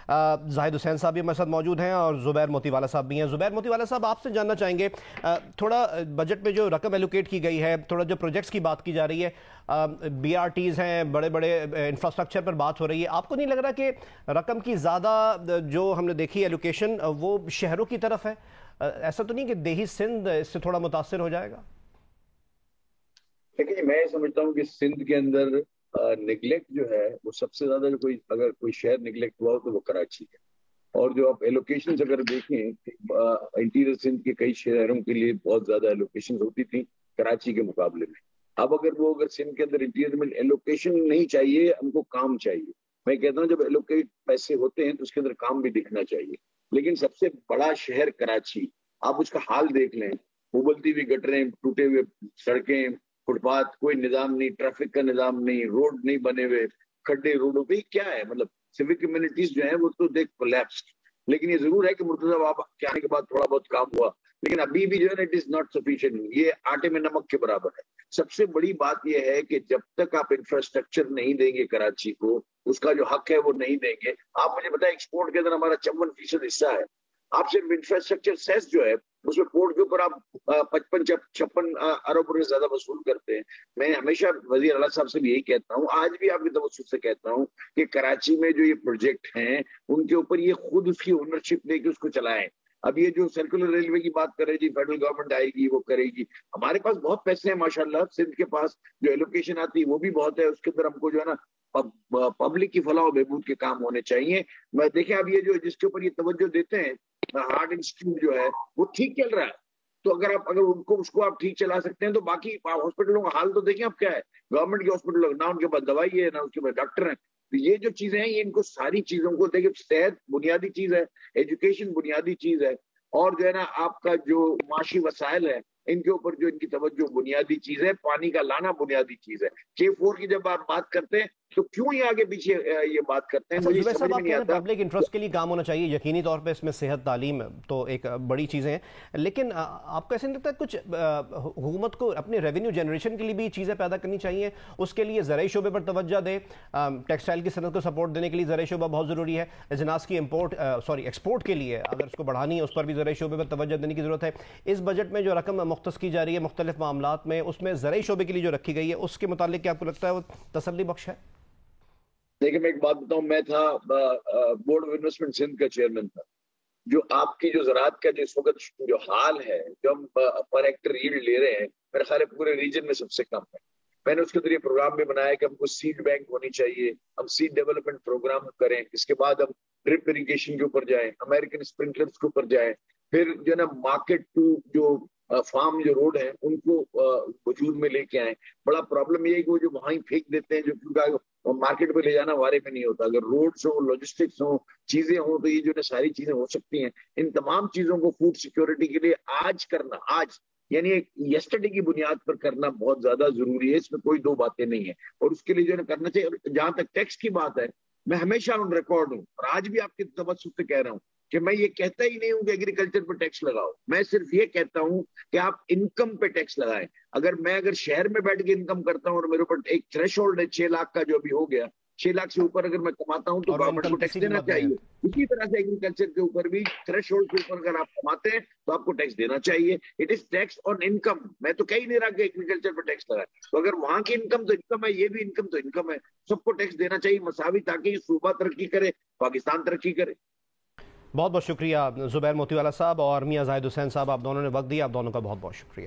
زاہد حسین صاحب بھی ہمارے ساتھ موجود ہیں اور زبیر موتی والا صاحب بھی ہیں۔ زبیر موتی والا صاحب، آپ سے جاننا چاہیں گے تھوڑا بجٹ میں جو رقم ایلوکیٹ کی گئی ہے، تھوڑا جو پروجیکٹس کی بات کی جا رہی ہے، بی آر ٹیز ہیں، بڑے بڑے انفراسٹرکچر پر بات ہو رہی ہے، آپ کو نہیں لگ رہا کہ رقم کی زیادہ جو ہم نے دیکھی ایلوکیشن وہ شہروں کی طرف ہے؟ ایسا تو نہیں کہ دیہی سندھ اس سے تھوڑا متاثر ہو جائے گا؟ لیکن میں سمجھتا ہوں کہ سندھ کے اندر نگلیکٹ جو ہے وہ سب سے زیادہ، اگر کوئی شہر نگلیکٹ ہوا ہو تو وہ کراچی ہے۔ اور جو آپ ایلوکیشنز اگر دیکھیں، انٹیریئر سندھ کے کئی شہروں کے لیے بہت زیادہ ایلوکیشنز ہوتی تھیں کراچی کے مقابلے میں۔ اب اگر سندھ کے اندر انٹیریئر میں ایلوکیشن نہیں چاہیے، ہم کو کام چاہیے۔ میں کہتا ہوں جب ایلوکیٹ پیسے ہوتے ہیں تو اس کے اندر کام بھی دکھنا چاہیے۔ لیکن سب سے بڑا شہر کراچی، آپ اس کا حال دیکھ لیں، ابلتی ہوئی گٹریں، ٹوٹے ہوئے سڑکیں، فٹ پاتھ، کوئی نظام نہیں، ٹریفک کا نظام نہیں، روڈ نہیں بنے ہوئے، کھڈے روڈوں پہ کیا ہے؟ مطلب سیوک کمیونٹیز جو ہیں وہ تو دیکھ کولیپسڈ۔ لیکن یہ ضرور ہے کہ مرتضی بابا کے آنے کے بعد تھوڑا بہت کام ہوا، لیکن ابھی بھی جو ہے نا اٹ از ناٹ سفیشینٹ، یہ آٹے میں نمک کے برابر ہے۔ سب سے بڑی بات یہ ہے کہ جب تک آپ انفراسٹرکچر نہیں دیں گے کراچی کو، اس کا جو حق ہے وہ نہیں دیں گے۔ آپ مجھے بتائیں، ایکسپورٹ کے اندر ہمارا 54% حصہ ہے، آپ صرف انفراسٹرکچر سیس جو ہے اس میں پورٹ کے اوپر آپ 55-56 ارب روپے زیادہ وصول کرتے ہیں۔ میں ہمیشہ وزیر اعلیٰ صاحب سے بھی یہی کہتا ہوں، آج بھی آپ کی توسط سے کہتا ہوں کہ کراچی میں جو یہ پروجیکٹ ہیں ان کے اوپر یہ خود اس کی اونرشپ لے کے اس کو چلائیں۔ اب یہ جو سرکولر ریلوے کی بات کرے جی، فیڈرل گورنمنٹ آئے گی وہ کرے گی، ہمارے پاس بہت پیسے ہیں ماشاءاللہ، سندھ کے پاس جو ایلوکیشن آتی ہے وہ بھی بہت ہے، اس کے اندر ہم کو جو ہے نا پبلک کی فلاح و بہبود کے کام ہونے چاہیے۔ میں دیکھیں اب یہ جو جس کے اوپر یہ توجہ دیتے ہیں، ہارٹ انسٹیٹیوٹ جو ہے وہ ٹھیک چل رہا ہے، تو اگر اس کو آپ ٹھیک چلا سکتے ہیں تو باقی ہاسپٹلوں کا حال تو دیکھیں اب کیا ہے۔ گورنمنٹ کے ہاسپٹل نہ ان کے پاس دوائی ہے، نہ اس کے پاس ڈاکٹر ہیں۔ تو یہ جو چیزیں ہیں، یہ ان کو ساری چیزوں کو دیکھیں، صحت بنیادی چیز ہے، ایجوکیشن بنیادی چیز ہے، اور جو ہے نا آپ کا جو معاشی وسائل ہے ان کے اوپر جو ان کی توجہ بنیادی چیز ہے، پانی کا لانا بنیادی چیز ہے۔ K4 کی جب آپ بات کرتے ہیں تو کیوں یہ آگے پیچھے یہ بات کرتے ہیں، مجھے زبیر سمجھ صاحب، میں آپ نہیں کہہ رہے ہیں آتا۔ پبلک انٹرسٹ کے لیے کام ہونا چاہیے، یقینی طور پہ اس میں صحت، تعلیم تو ایک بڑی چیزیں ہیں، لیکن آپ کو ایسا نہیں لگتا ہے کچھ حکومت کو اپنے ریونیو جنریشن کے لیے بھی چیزیں پیدا کرنی چاہیے؟ اس کے لیے زرعی شعبے پر توجہ دے، ٹیکسٹائل کی صنعت کو سپورٹ دینے کے لیے زرعی شعبہ بہت ضروری ہے، اجناس کی ایکسپورٹ کے لیے اگر اس کو بڑھانی ہے اس پر بھی زرعی شعبے پر توجہ دینے کی ضرورت ہے۔ اس بجٹ میں جو رقم مختص کی جا رہی ہے مختلف معاملات میں، اس میں زرعی شعبے کے لیے جو رکھی گئی ہے اس کے متعلق کیا آپ کو لگتا ہے وہ تسلی بخش ہے؟ دیکھیں میں ایک بات بتاؤں، میں تھا بورڈ آف انویسٹمنٹ سندھ کا چیئرمین تھا۔ جو آپ کی جو زراعت کا جو اس وقت جو حال ہے، جو ہم پر ایکٹر ییلڈ لے رہے ہیں، میرے خیال ہے پورے ریجن میں سب سے کم ہے۔ میں نے اس کے ذریعے پروگرام بھی بنایا کہ ہم کو سیڈ بینک ہونی چاہیے، ہم سیڈ ڈیولپمنٹ پروگرام کریں، اس کے بعد ہم ڈرپ اریگیشن کے اوپر جائیں، امریکن اسپرنکلرز کے اوپر جائیں، پھر جو ہے نا مارکیٹ ٹو جو فارم جو روڈ ہیں ان کو وجود میں لے کے آئیں۔ بڑا پرابلم یہ ہے کہ وہ جو وہاں ہی پھینک دیتے ہیں، جو کیونکہ مارکیٹ پہ لے جانا وارے میں نہیں ہوتا۔ اگر روڈز ہوں، لاجسٹکس ہوں، چیزیں ہوں، تو یہ جو ہے ساری چیزیں ہو سکتی ہیں۔ ان تمام چیزوں کو فوڈ سیکیورٹی کے لیے آج کرنا، آج یعنی یسٹرڈے کی بنیاد پر کرنا بہت زیادہ ضروری ہے، اس میں کوئی دو باتیں نہیں ہیں، اور اس کے لیے جو ہے نا کرنا چاہیے۔ اور جہاں تک ٹیکس کی بات ہے، میں ہمیشہ آن ریکارڈ ہوں اور آج بھی آپ کے توسط سے کہہ رہا ہوں کہ میں یہ کہتا ہی نہیں ہوں کہ ایگریکلچر پہ ٹیکس لگاؤ، میں صرف یہ کہتا ہوں کہ آپ انکم پہ ٹیکس لگائیں۔ اگر شہر میں بیٹھ کے انکم کرتا ہوں اور میرے اوپر ایک تھریش ہولڈ ہے 6 لاکھ کا جو ابھی ہو گیا، 6 لاکھ سے اوپر اگر میں کماتا ہوں تو اور وہ گورنمنٹ انکم کو ٹیکس کسی کی دینا مد میں ہے۔ چاہیے۔ اسی طرح سے ایگریکلچر کے اوپر بھی تھریش ہولڈ کے اوپر اگر آپ کماتے ہیں تو آپ کو ٹیکس دینا چاہیے۔ It is tax on income. میں تو کہہ ہی نہیں رہا کہ ایگریکلچر پہ ٹیکس لگائے، تو اگر وہاں کی انکم تو انکم ہے، یہ بھی انکم تو انکم ہے، سب کو ٹیکس دینا چاہیے مساوی، تاکہ یہ صوبہ ترقی کرے، پاکستان ترقی کرے۔ بہت بہت شکریہ زبیر موتی والا صاحب اور میاں زاہد حسین صاحب، آپ دونوں نے وقت دیا، آپ دونوں کا بہت بہت شکریہ۔